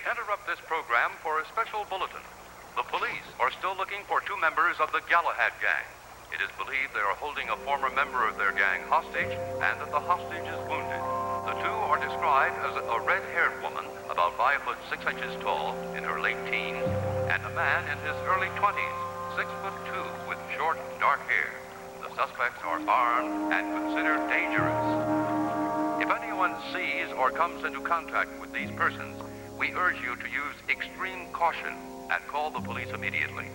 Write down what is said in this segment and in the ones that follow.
interrupt this program for a special bulletin. The police are still looking for 2 members of the Galahad gang. It is believed they are holding a former member of their gang hostage and that the hostage is wounded. The 2 are described as a red-haired woman, about 5 foot 6 inches tall, in her late teens, and a man in his early 20s, 6'2", with short, dark hair. The suspects are armed and considered dangerous. If anyone sees or comes into contact with these persons, we urge you to use extreme caution and call the police immediately.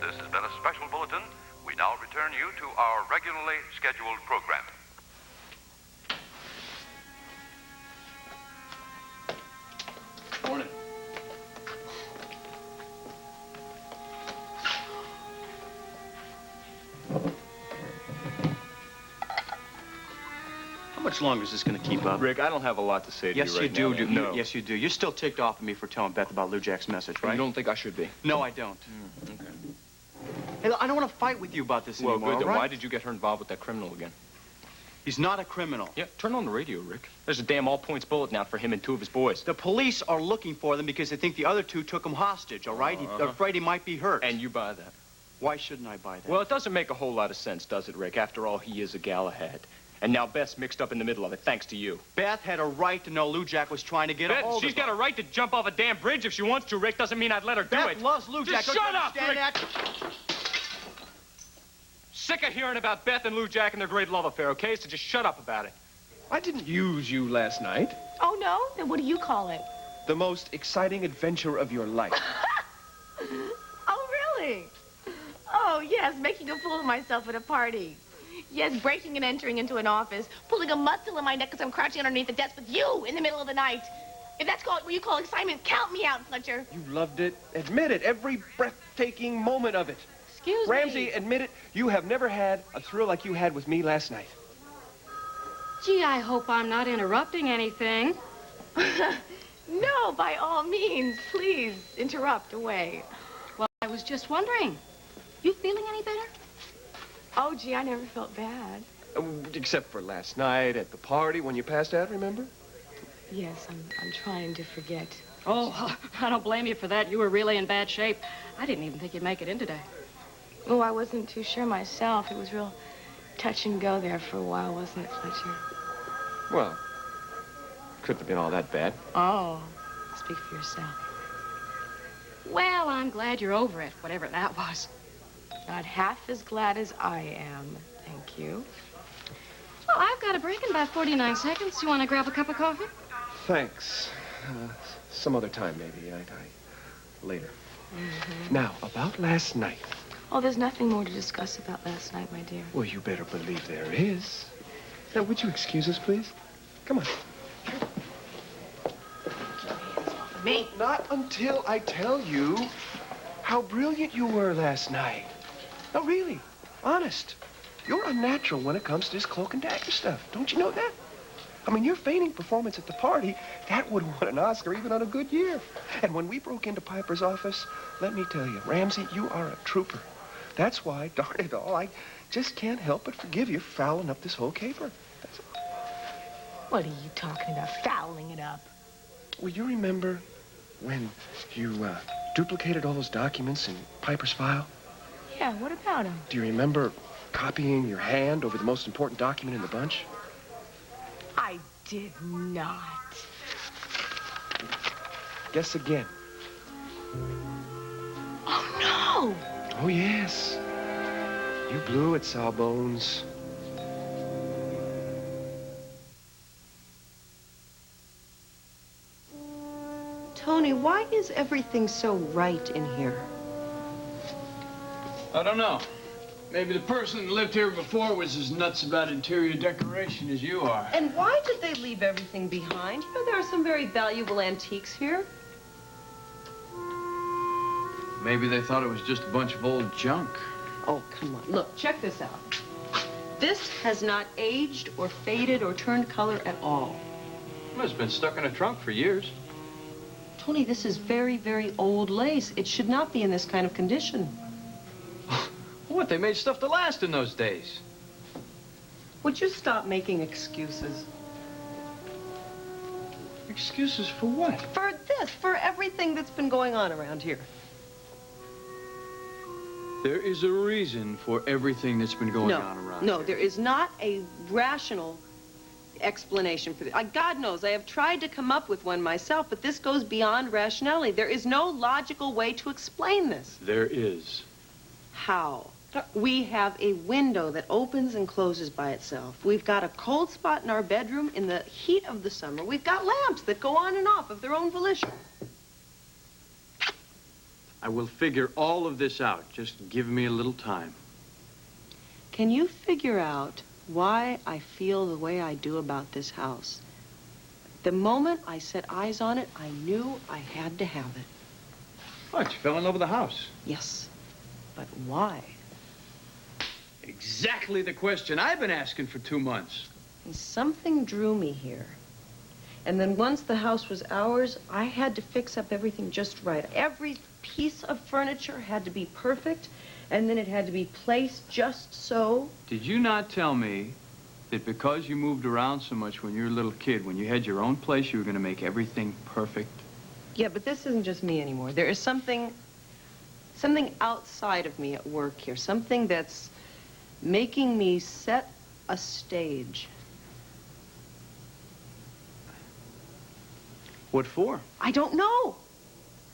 This has been a special bulletin. We now return you to our regularly scheduled program. Morning. How much longer is this going to keep up? Rick, I don't have a lot to say to you right now. Yes, you do. No. Yes, you do. You're still ticked off at me for telling Beth about Lujack's message, right? You don't think I should be? No, I don't. Okay. Hey, look, I don't want to fight with you about this anymore, Good, then right? why did you get her involved with that criminal again? He's not a criminal. Yeah, turn on the radio, Rick. There's a damn all-points bulletin out for him and 2 of his boys. The police are looking for them because they think the other 2 took him hostage, all right? They're afraid he might be hurt. And you buy that? Why shouldn't I buy that? Well, it doesn't make a whole lot of sense, does it, Rick? After all, he is a Galahad. And now Beth's mixed up in the middle of it, thanks to you. Beth had a right to know Lujack was trying to get a hold of her. She's got a right to jump off a damn bridge if she wants to, Rick. Doesn't mean I'd let her do it. Beth loves Lujack. Just shut up, Rick! That? Sick of hearing about Beth and Lujack and their great love affair, okay? So just shut up about it. I didn't use you last night. Oh, no? Then what do you call it? The most exciting adventure of your life. Oh, really? Oh, yes, making a fool of myself at a party. Yes, breaking and entering into an office, pulling a muscle in my neck because I'm crouching underneath the desk with you in the middle of the night. If that's what you call excitement, count me out, Fletcher. You loved it. Admit it. Every breathtaking moment of it. Excuse me. Ramsey, admit it. You have never had a thrill like you had with me last night. Gee, I hope I'm not interrupting anything. No, by all means, please interrupt away. Well, I was just wondering, you feeling any better? Oh, gee, I never felt bad. Except for last night at the party when you passed out, remember? Yes, I'm trying to forget. Oh, I don't blame you for that. You were really in bad shape. I didn't even think you'd make it in today. Oh, I wasn't too sure myself. It was real touch and go there for a while, wasn't it, Fletcher? Well, couldn't have been all that bad. Oh, speak for yourself. Well, I'm glad you're over it, whatever that was. Not half as glad as I am, thank you. Well, I've got a break in about 49 seconds. You want to grab a cup of coffee? Thanks. Some other time, maybe. Later. Now, about last night. Oh, there's nothing more to discuss about last night, my dear. Well, you better believe there is. Now, would you excuse us, please? Come on. Me? Not until I tell you how brilliant you were last night. No, really. Honest. You're unnatural when it comes to this cloak and dagger stuff. Don't you know that? I mean, your fainting performance at the party, that would have won an Oscar even on a good year. And when we broke into Piper's office, let me tell you, Ramsey, you are a trooper. That's why, darn it all, I just can't help but forgive you for fouling up this whole caper. That's all. What are you talking about, fouling it up? Well, you remember when you duplicated all those documents in Piper's file? Yeah, what about him? Do you remember copying your hand over the most important document in the bunch? I did not. Guess again. Oh, no! Oh, yes. You blew it, Sawbones. Tony, why is everything so right in here? I don't know. Maybe the person that lived here before was as nuts about interior decoration as you are. And why did they leave everything behind? You know, there are some very valuable antiques here. Maybe they thought it was just a bunch of old junk. Oh, come on. Look, check this out. This has not aged or faded or turned color at all. Well, it's been stuck in a trunk for years. Tony, this is very, very old lace. It should not be in this kind of condition. What? They made stuff to last in those days. Would you stop making excuses? Excuses for what? For this, for everything that's been going on around here. There is a reason for everything that's been going on around No, here. there is not a rational explanation for this. God knows, I have tried to come up with one myself, but this goes beyond rationality. There is no logical way to explain this. There is. How? We have a window that opens and closes by itself. We've got a cold spot in our bedroom in the heat of the summer. We've got lamps that go on and off of their own volition. I will figure all of this out. Just give me a little time. Can you figure out why I feel the way I do about this house? The moment I set eyes on it, I knew I had to have it. What, you fell in love with the house? Yes, but why? Exactly the question I've been asking for 2 months. And something drew me here. And then once the house was ours, I had to fix up everything just right. Every piece of furniture had to be perfect, and then it had to be placed just so. Did you not tell me that because you moved around so much when you were a little kid, when you had your own place, you were going to make everything perfect? Yeah, but this isn't just me anymore. There is something outside of me at work here, something that's making me set a stage. What for? I don't know.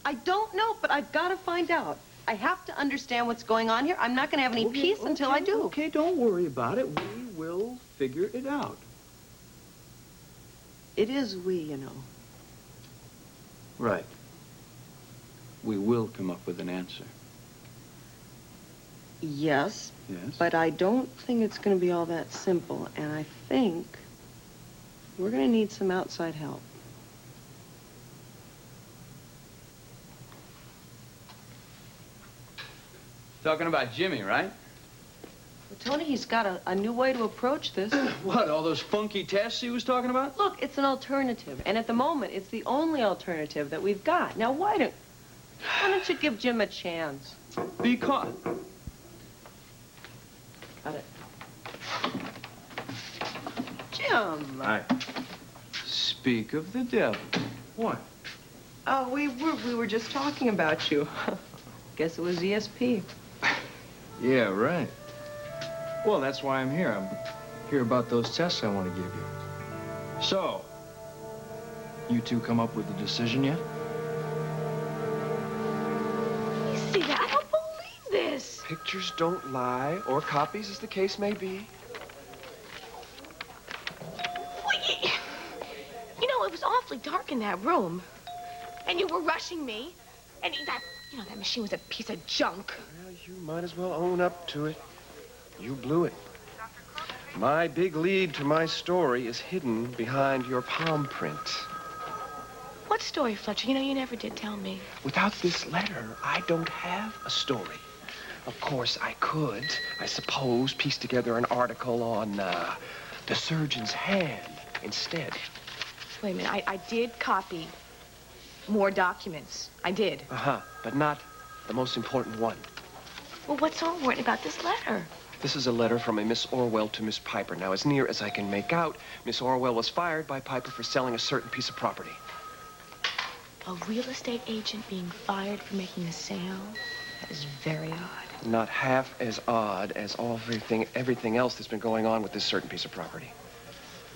I don't know, but I've got to find out. I have to understand what's going on here. I'm not going to have any peace until I do. Okay, don't worry about it. We will figure it out. It is we, you know. Right. We will come up with an answer. Yes, Yes? but I don't think it's going to be all that simple, and I think we're going to need some outside help. Talking about Jimmy, right? Well, Tony, he's got a new way to approach this. What, all those funky tests he was talking about? Look, it's an alternative, and at the moment, it's the only alternative that we've got. Now, why don't you give Jim a chance? Because. Got it. Jim! Right. Speak of the devil. What? Oh, we were just talking about you. Guess it was ESP. Yeah, right. Well, that's why I'm here. I'm here about those tests I want to give you. So, you two come up with a decision yet? You see that? I don't believe this. Pictures don't lie, or copies, as the case may be. Well, you know, it was awfully dark in that room. And you were rushing me. And that machine was a piece of junk. Well, you might as well own up to it. You blew it. My big lead to my story is hidden behind your palm print. What story, Fletcher? You know, you never did tell me. Without this letter, I don't have a story. Of course, I could, I suppose, piece together an article on the surgeon's hand instead. Wait a minute. I did copy more documents. I did. But not the most important one. Well, what's so important about this letter? This is a letter from a Miss Orwell to Miss Piper. Now, as near as I can make out, Miss Orwell was fired by Piper for selling a certain piece of property. A real estate agent being fired for making a sale? That is very odd. Not half as odd as everything else that's been going on with this certain piece of property.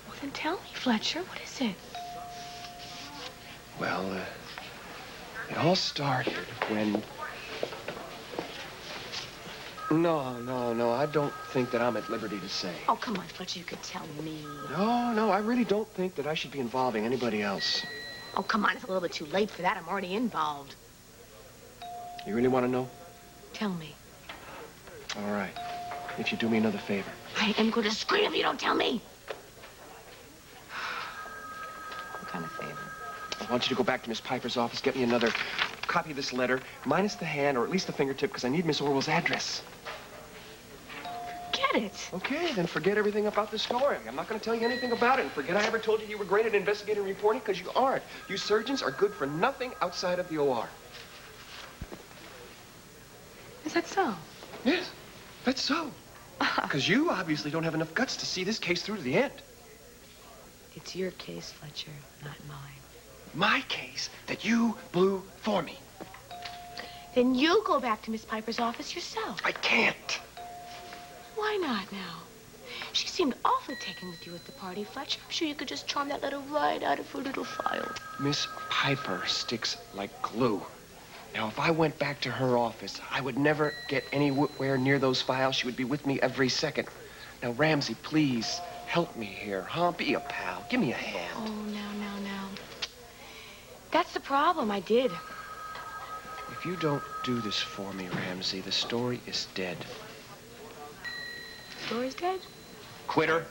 Well, then tell me, Fletcher. What is it? Well, it all started when... No, I don't think that I'm at liberty to say. Oh, come on, Fletcher, you could tell me. No, I really don't think that I should be involving anybody else. Oh, come on, it's a little bit too late for that. I'm already involved. You really want to know? Tell me. All right. If you do me another favor. I am going to scream if you don't tell me. What kind of favor? I want you to go back to Miss Piper's office, get me another copy of this letter, minus the hand, or at least the fingertip, because I need Miss Orwell's address. Get it. Okay, then forget everything about the story. I'm not going to tell you anything about it. And forget I ever told you you were great at investigating and reporting, because you aren't. You surgeons are good for nothing outside of the OR. Is that so? Yes, that's so. Because you obviously don't have enough guts to see this case through to the end. It's your case, Fletcher, not mine. my case that you blew for me. Then you go back to Miss Piper's office yourself. I can't. Why not now? She seemed awfully taken with you at the party, Fletcher. I'm sure you could just charm that letter right out of her little file. Miss Piper sticks like glue. Now, if I went back to her office, I would never get anywhere near those files. She would be with me every second. Now, Ramsey, please, help me here, huh? Be a pal. Give me a hand. Oh, now. That's the problem. I did. If you don't do this for me, Ramsey, the story is dead. Story's dead? Quitter.